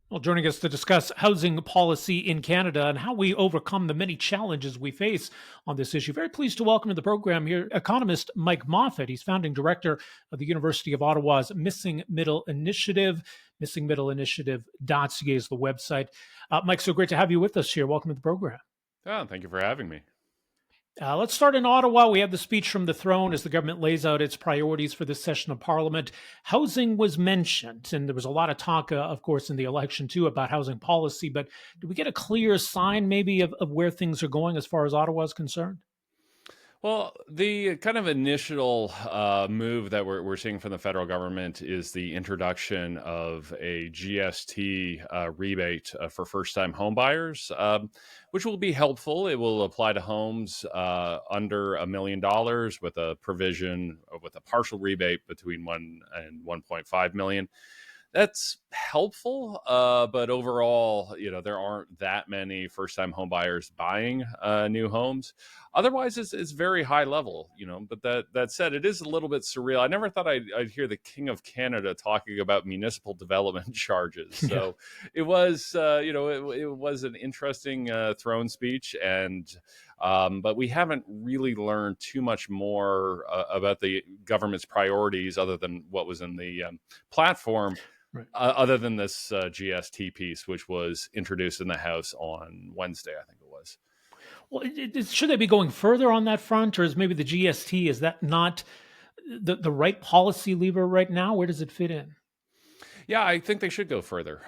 Well, joining us to discuss housing policy in Canada and how we overcome the many challenges we face on this issue. Very pleased to welcome to the program here economist Mike Moffatt. He's founding director of the University of Ottawa's Missing Middle Initiative. Missingmiddleinitiative.ca is the website. Mike, so great to have you with us here. Welcome to the program. Oh, thank you for having me. Let's start in Ottawa. We have the speech from the throne as the government lays out its priorities for this session of Parliament. Housing was mentioned, and there was a lot of talk, of course, in the election too about housing policy. But do we get a clear sign maybe of where things are going as far as Ottawa is concerned? Well, the kind of initial move that we're seeing from the federal government is the introduction of a GST rebate for first-time homebuyers, which will be helpful. It will apply to homes under $1 million with a provision with a partial rebate between 1 and 1.5 million. That's helpful, but overall, there aren't that many first-time home buyers buying new homes. Otherwise, it's very high level, But that said, it is a little bit surreal. I never thought I'd hear the King of Canada talking about municipal development charges. Yeah. So it was, it was an interesting throne speech, and but we haven't really learned too much more about the government's priorities other than what was in the platform Right. other than this GST piece, which was introduced in the House on Wednesday, I think it was. Well, should they be going further on that front, or is maybe the GST is that not the right policy lever right now? Where does it fit in? Yeah, I think they should go further.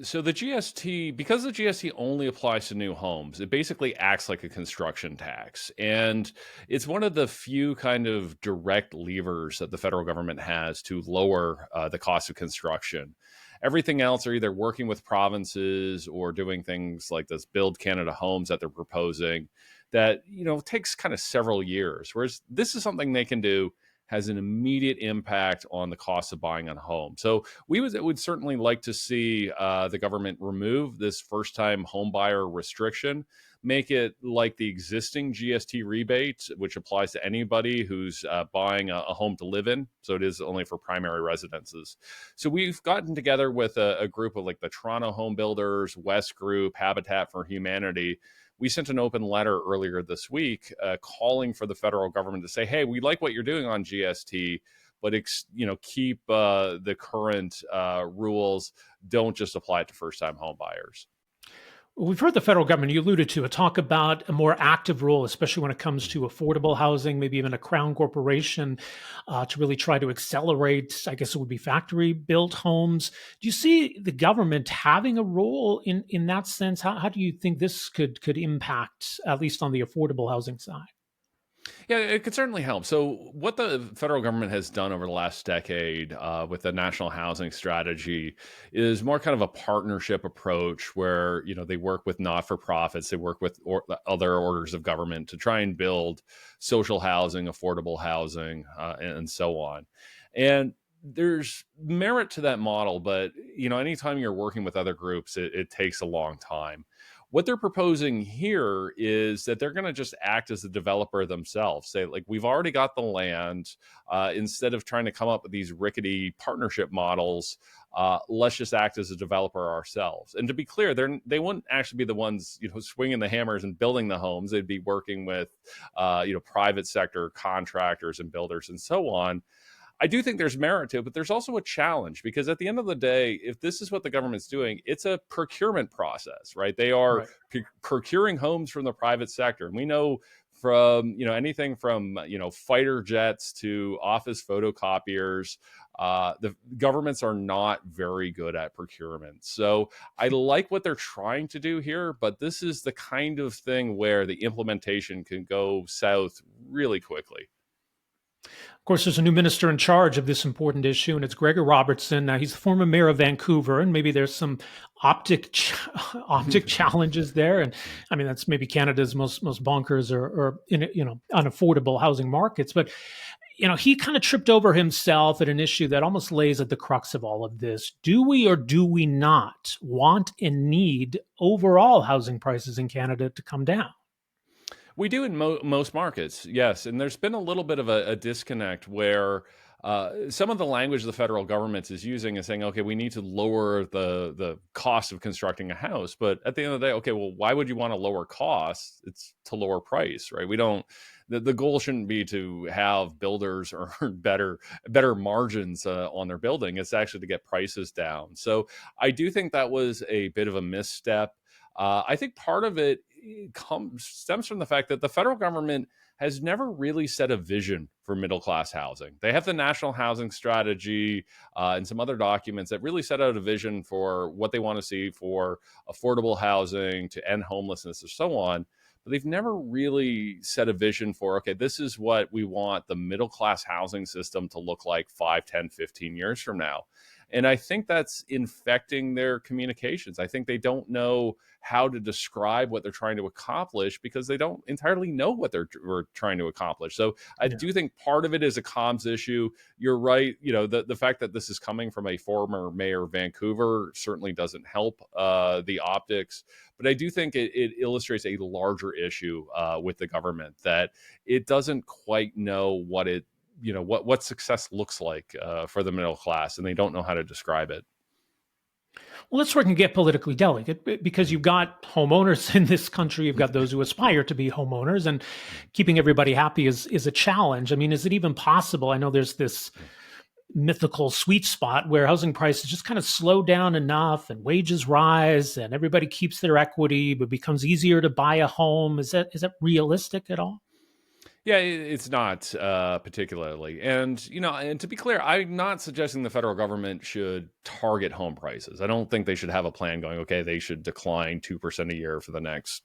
So the GST, because the GST only applies to new homes, it basically acts like a construction tax. And it's one of the few kind of direct levers that the federal government has to lower the cost of construction. Everything else are either working with provinces or doing things like this Build Canada Homes that they're proposing that, takes kind of several years. Whereas this is something they can do, has an immediate impact on the cost of buying a home. So would certainly like to see the government remove this first-time home buyer restriction, make it like the existing GST rebate, which applies to anybody who's buying a home to live in. So it is only for primary residences. So we've gotten together with a group of like the Toronto Home Builders, West Group, Habitat for Humanity. We sent an open letter earlier this week calling for the federal government to say, hey, we like what you're doing on GST, but keep the current rules. Don't just apply it to first-time home buyers. We've heard the federal government, you alluded to, talk about a more active role, especially when it comes to affordable housing, maybe even a crown corporation to really try to accelerate, I guess it would be factory built homes. Do you see the government having a role in that sense? How do you think this could impact, at least on the affordable housing side? Yeah, it could certainly help. So, what the federal government has done over the last decade with the national housing strategy is more kind of a partnership approach where they work with not-for-profits, they work with other orders of government to try and build social housing, affordable housing, and so on. And there's merit to that model, but anytime you're working with other groups, it takes a long time. What they're proposing here is that they're going to just act as the developer themselves. Say, like, we've already got the land. Instead of trying to come up with these rickety partnership models, let's just act as a developer ourselves. And to be clear, they wouldn't actually be the ones, swinging the hammers and building the homes. They'd be working with, private sector contractors and builders and so on. I do think there's merit to it, but there's also a challenge because at the end of the day, if this is what the government's doing, it's a procurement process, right? They are Right. procuring homes from the private sector. And we know from, anything from, fighter jets to office photocopiers, the governments are not very good at procurement. So I like what they're trying to do here, but this is the kind of thing where the implementation can go south really quickly. Of course, there's a new minister in charge of this important issue, and it's Gregor Robertson. Now, he's the former mayor of Vancouver, and maybe there's some optic challenges there. And I mean, that's maybe Canada's most bonkers or unaffordable housing markets. But he kind of tripped over himself at an issue that almost lays at the crux of all of this. Do we or do we not want and need overall housing prices in Canada to come down? We do in most markets, yes. And there's been a little bit of a disconnect where some of the language the federal government is using is saying, okay, we need to lower the cost of constructing a house. But at the end of the day, okay, well, why would you want to lower costs? It's to lower price, right? We don't. The goal shouldn't be to have builders earn better margins on their building. It's actually to get prices down. So I do think that was a bit of a misstep. I think part of it stems from the fact that the federal government has never really set a vision for middle class housing. They have the National Housing Strategy and some other documents that really set out a vision for what they want to see for affordable housing, to end homelessness, and so on. But they've never really set a vision for, okay, this is what we want the middle class housing system to look like 5, 10, 15 years from now. And I think that's infecting their communications. I think they don't know how to describe what they're trying to accomplish because they don't entirely know what they're trying to accomplish. So I do think part of it is a comms issue. You're right. The fact that this is coming from a former mayor of Vancouver certainly doesn't help the optics. But I do think it illustrates a larger issue with the government, that it doesn't quite know what success looks like for the middle class, and they don't know how to describe it. Well, that's where it can get politically delicate because you've got homeowners in this country. You've got those who aspire to be homeowners, and keeping everybody happy is a challenge. I mean, is it even possible? I know there's this mythical sweet spot where housing prices just kind of slow down enough and wages rise and everybody keeps their equity, but becomes easier to buy a home. Is that realistic at all? Yeah, it's not particularly. And to be clear, I'm not suggesting the federal government should target home prices. I don't think they should have a plan going, okay, they should decline 2% a year for the next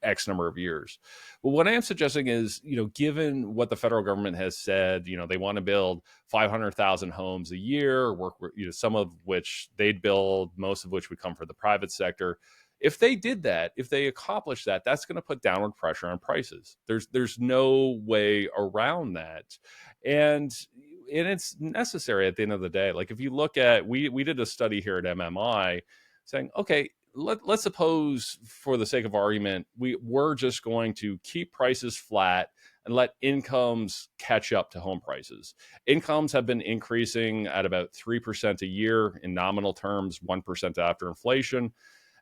X number of years. But what I am suggesting is, given what the federal government has said, they want to build 500,000 homes a year, some of which they'd build, most of which would come from the private sector. If they did that, if they accomplished that, that's going to put downward pressure on prices. There's no way around that. And it's necessary at the end of the day. Like if you look at, we did a study here at MMI saying, okay, let's suppose for the sake of argument, we're just going to keep prices flat and let incomes catch up to home prices. Incomes have been increasing at about 3% a year in nominal terms, 1% after inflation.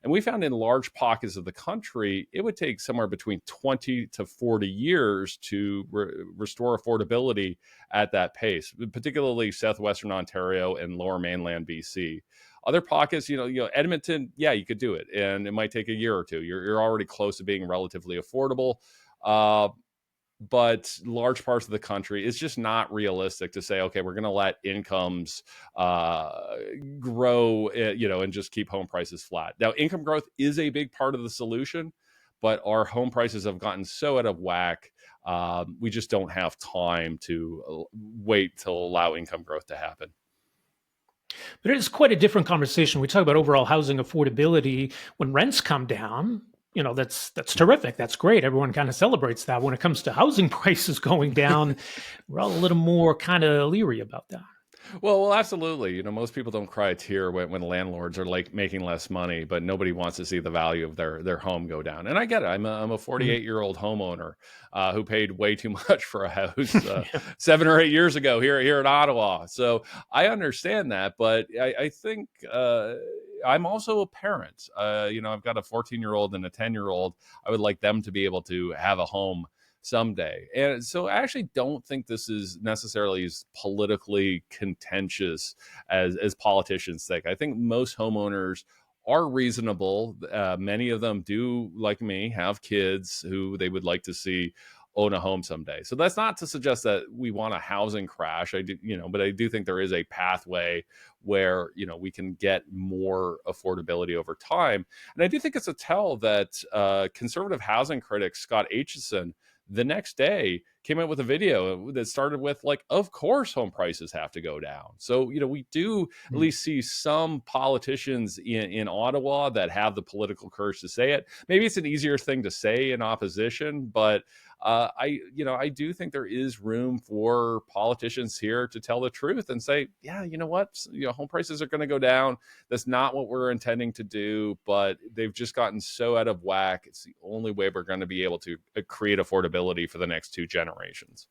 And we found in large pockets of the country, it would take somewhere between 20 to 40 years to restore affordability at that pace, particularly southwestern Ontario and lower mainland BC. Other pockets, Edmonton, yeah, you could do it. And it might take a year or two. You're already close to being relatively affordable. But large parts of the country, it's just not realistic to say, okay, we're going to let incomes grow, and just keep home prices flat. Now, income growth is a big part of the solution, but our home prices have gotten so out of whack. We just don't have time to wait to allow income growth to happen. But it's quite a different conversation. We talk about overall housing affordability. When rents come down, that's terrific. That's great. Everyone kind of celebrates that. When it comes to housing prices going down, we're all a little more kind of leery about that. Well, absolutely. Most people don't cry a tear when landlords are like making less money, but nobody wants to see the value of their home go down. And I get it. I'm a 48-year-old homeowner who paid way too much for a house 7 or 8 years ago here in Ottawa. So I understand that, but I think I'm also a parent. I've got a 14-year-old and a 10-year-old. I would like them to be able to have a home someday. And so I actually don't think this is necessarily as politically contentious as politicians think. I think most homeowners are reasonable. Many of them do, like me, have kids who they would like to see own a home someday. So that's not to suggest that we want a housing crash. But I do think there is a pathway where, we can get more affordability over time. And I do think it's a tell that conservative housing critic Scott Aitchison the next day came out with a video that started with of course home prices have to go down. So, we do at least see some politicians in Ottawa that have the political courage to say it. Maybe it's an easier thing to say in opposition, but I do think there is room for politicians here to tell the truth and say, yeah, you know what, home prices are going to go down. That's not what we're intending to do, but they've just gotten so out of whack. It's the only way we're going to be able to create affordability for the next 2 generations.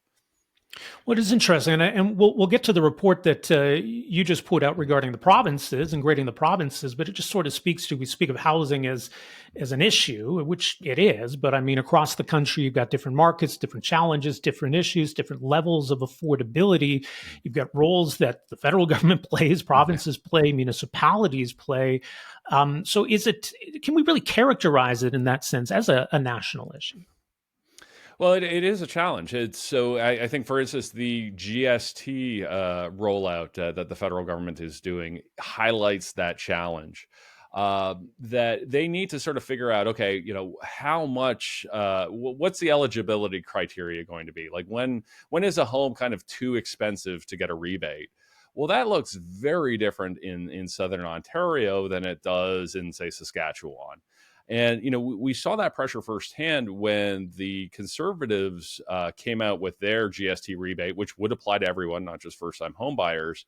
What is interesting, and we'll get to the report that you just put out regarding the provinces and grading the provinces, but it just sort of speaks to we speak of housing as an issue, which it is. But I mean, across the country, you've got different markets, different challenges, different issues, different levels of affordability. You've got roles that the federal government plays, provinces play, municipalities play. So, is it? Can we really characterize it in that sense as a national issue? Well, it is a challenge. I think, for instance, the GST rollout that the federal government is doing highlights that challenge. That they need to sort of figure out, okay, how much, what's the eligibility criteria going to be? Like when is a home kind of too expensive to get a rebate? Well, that looks very different in Southern Ontario than it does in, say, Saskatchewan. And we saw that pressure firsthand when the Conservatives came out with their GST rebate, which would apply to everyone, not just first-time home buyers.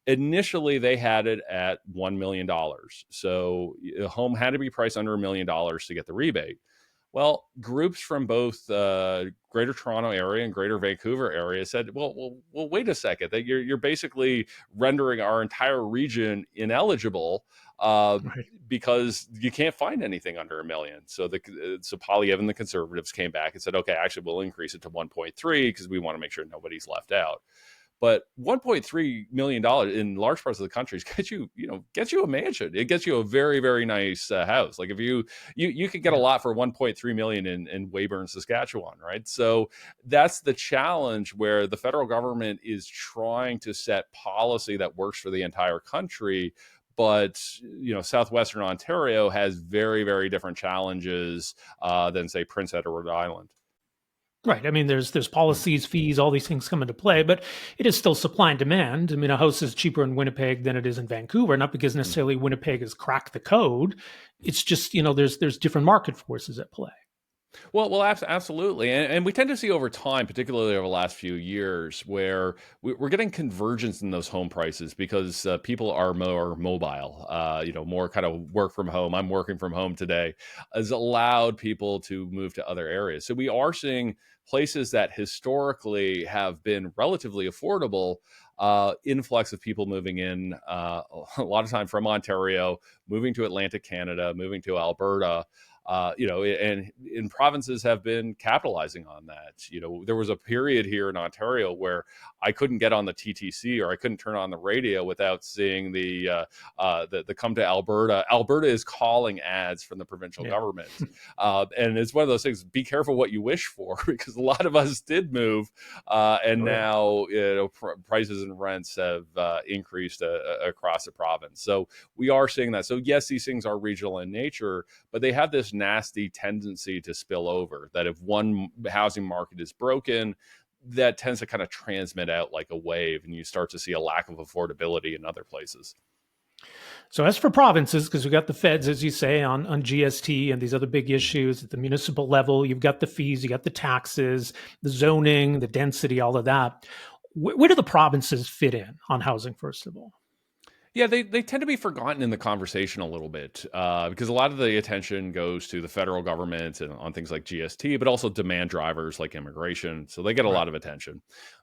Initially, they had it at $1 million, so a home had to be priced under $1 million to get the rebate. Well, groups from both Greater Toronto area and Greater Vancouver area said, well, wait a second, that you're basically rendering our entire region ineligible uh, Right. because you can't find anything under $1 million. So Polyev and the Conservatives came back and said, okay, actually, we'll increase it to 1.3 because we want to make sure nobody's left out. But $1.3 million in large parts of the country gets you a mansion. It gets you a very, very nice house. Like if you could get a Yeah. lot for 1.3 million in Weyburn, Saskatchewan, right? So that's the challenge where the federal government is trying to set policy that works for the entire country. But southwestern Ontario has very, very different challenges than, say, Prince Edward Island. Right. I mean, there's policies, fees, all these things come into play, but it is still supply and demand. I mean, a house is cheaper in Winnipeg than it is in Vancouver, not because necessarily Winnipeg has cracked the code. It's just, there's different market forces at play. Well, absolutely, and we tend to see over time, particularly over the last few years, where we're getting convergence in those home prices because people are more mobile. More kind of work from home. I'm working from home today has allowed people to move to other areas. So we are seeing places that historically have been relatively affordable. Influx of people moving in, a lot of time from Ontario, moving to Atlantic Canada, moving to Alberta. And provinces have been capitalizing on that. There was a period here in Ontario where I couldn't get on the TTC or I couldn't turn on the radio without seeing the come to Alberta. Alberta is calling ads from the provincial Yeah. government, and it's one of those things. Be careful what you wish for, because a lot of us did move, and Right. now prices and rents have increased across the province. So we are seeing that. So yes, these things are regional in nature, but they have this nasty tendency to spill over, that if one housing market is broken, that tends to kind of transmit out like a wave, and you start to see a lack of affordability in other places. So as for provinces, because we've got the feds, as you say, on GST and these other big issues at the municipal level, you've got the fees, you got the taxes, the zoning, the density, all of that. Where do the provinces fit in on housing, first of all? Yeah, they tend to be forgotten in the conversation a little bit because a lot of the attention goes to the federal government and on things like GST, but also demand drivers like immigration. So they get a Right. lot of attention.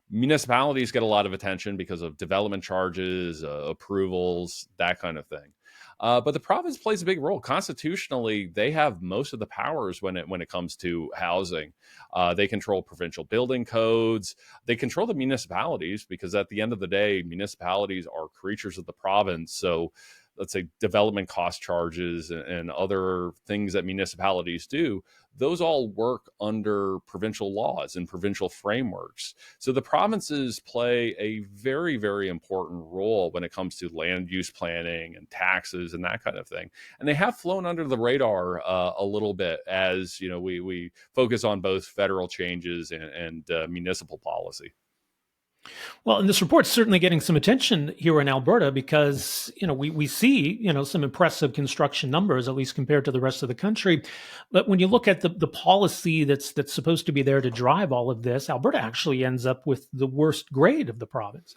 Municipalities get a lot of attention because of development charges, approvals, that kind of thing. But the province plays a big role. Constitutionally, they have most of the powers when it comes to housing. They control provincial building codes. They control the municipalities because at the end of the day, municipalities are creatures of the province. So let's say development cost charges and other things that municipalities do, those all work under provincial laws and provincial frameworks. So the provinces play a very, very important role when it comes to land use planning and taxes and that kind of thing. And they have flown under the radar a little bit as we focus on both federal changes and municipal policy. Well, and this report's certainly getting some attention here in Alberta because, we see, some impressive construction numbers, at least compared to the rest of the country. But when you look at the policy that's supposed to be there to drive all of this, Alberta actually ends up with the worst grade of the provinces.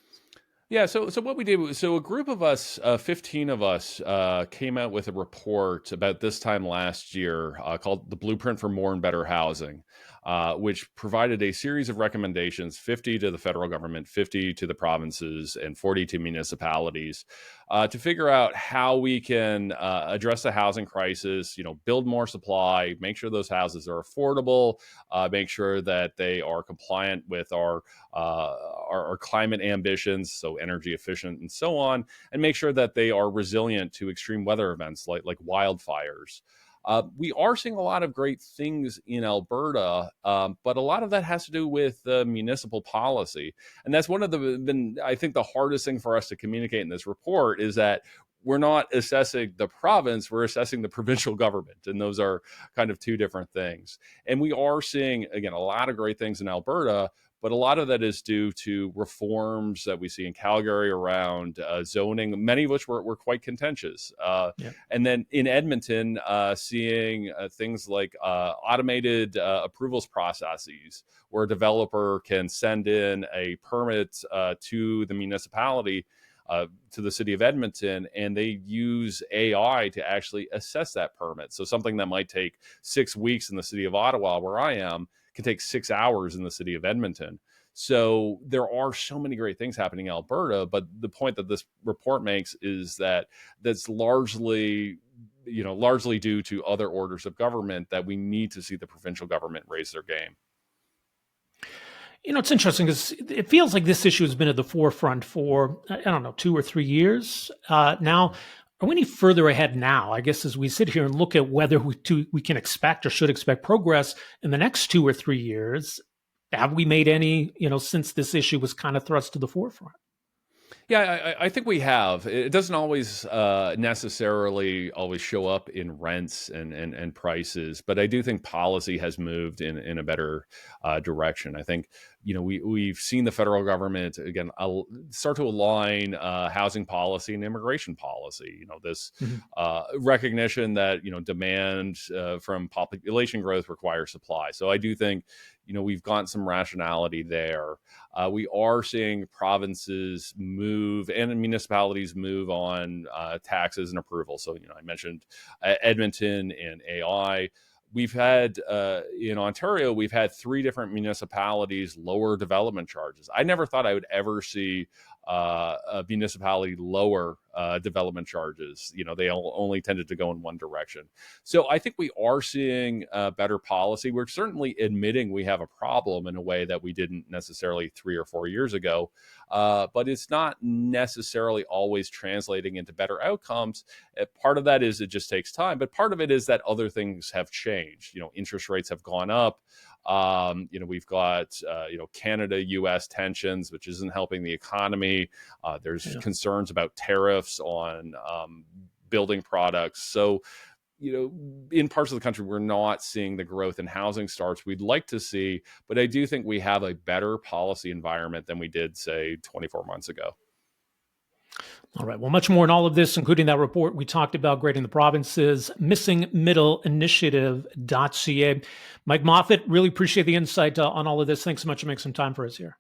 Yeah, so what we did, so a group of us, 15 of us, came out with a report about this time last year called "The Blueprint for More and Better Housing," which provided a series of recommendations, 50 to the federal government, 50 to the provinces, and 40 to municipalities, to figure out how we can address the housing crisis, build more supply, make sure those houses are affordable, make sure that they are compliant with our climate ambitions, so energy efficient and so on, and make sure that they are resilient to extreme weather events like wildfires. We are seeing a lot of great things in Alberta, but a lot of that has to do with municipal policy. And that's I think the hardest thing for us to communicate in this report is that we're not assessing the province, we're assessing the provincial government. And those are kind of two different things. And we are seeing, again, a lot of great things in Alberta, but a lot of that is due to reforms that we see in Calgary around zoning, many of which were quite contentious. Yeah. And then in Edmonton, seeing things like automated approvals processes, where a developer can send in a permit to the municipality, to the city of Edmonton, and they use AI to actually assess that permit. So something that might take 6 weeks in the city of Ottawa, where I am, can take 6 hours in the city of Edmonton. So there are so many great things happening in Alberta, but the point that this report makes is that that's largely due to other orders of government, that we need to see the provincial government raise their game. It's interesting because it feels like this issue has been at the forefront for, I don't know, 2 or 3 years now. Are we any further ahead now, I guess, as we sit here and look at whether we can expect or should expect progress in the next 2 or 3 years? Have we made any, since this issue was kind of thrust to the forefront? Yeah, I think we have. It doesn't always necessarily always show up in rents and prices, but I do think policy has moved in a better direction. I think we've seen the federal government again start to align housing policy and immigration policy. This recognition that demand from population growth requires supply. So I do think we've gotten some rationality there. We are seeing provinces move and municipalities move on taxes and approval. So, I mentioned Edmonton and AI. We've had in Ontario, we've had 3 different municipalities lower development charges. I never thought I would ever see a municipality lower development charges. They only tended to go in one direction. So I think we are seeing better policy. We're certainly admitting we have a problem in a way that we didn't necessarily 3 or 4 years ago, but it's not necessarily always translating into better outcomes. Part of that is it just takes time, but part of it is that other things have changed. Interest rates have gone up. We've got, Canada-US tensions, which isn't helping the economy. There's concerns about tariffs on building products. So, in parts of the country, we're not seeing the growth in housing starts we'd like to see, but I do think we have a better policy environment than we did, say, 24 months ago. All right. Well, much more in all of this, including that report we talked about grading the provinces, missingmiddleinitiative.ca. Mike Moffatt, really appreciate the insight on all of this. Thanks so much for making some time for us here.